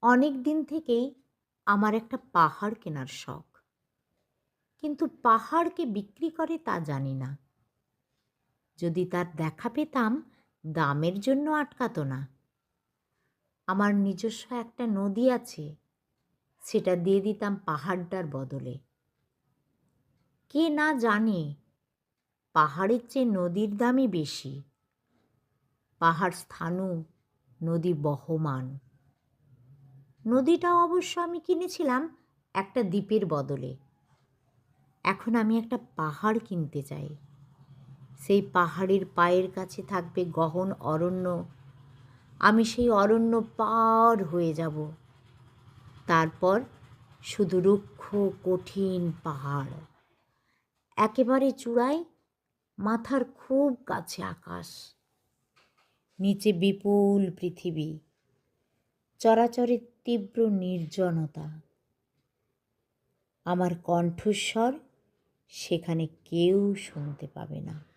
অনেক দিন থেকেই আমার একটা পাহাড় কেনার শখ। কিন্তু পাহাড়কে বিক্রি করে তা জানি না। যদি তার দেখা পেতাম, দামের জন্য আটকাতো না। আমার নিজস্ব একটা নদী আছে, সেটা দিয়ে দিতাম পাহাড়টার বদলে। কে না জানে পাহাড়ের চেয়ে নদীর দামই বেশি। পাহাড় স্থাণু, নদী বহমান। নদীটাও অবশ্য আমি কিনেছিলাম একটা দ্বীপের বদলে। এখন আমি একটা পাহাড় কিনতে চাই। সেই পাহাড়ের পায়ের কাছে থাকবে গহন অরণ্য। আমি সেই অরণ্য পার হয়ে যাব। তারপর শুধু রুক্ষ কঠিন পাহাড়। একেবারে চূড়ায় মাথার খুব কাছে আকাশ, নিচে বিপুল পৃথিবী, চরাচরের তীব্র নির্জনতা। আমার কণ্ঠস্বর সেখানে কেউ শুনতে পাবে না।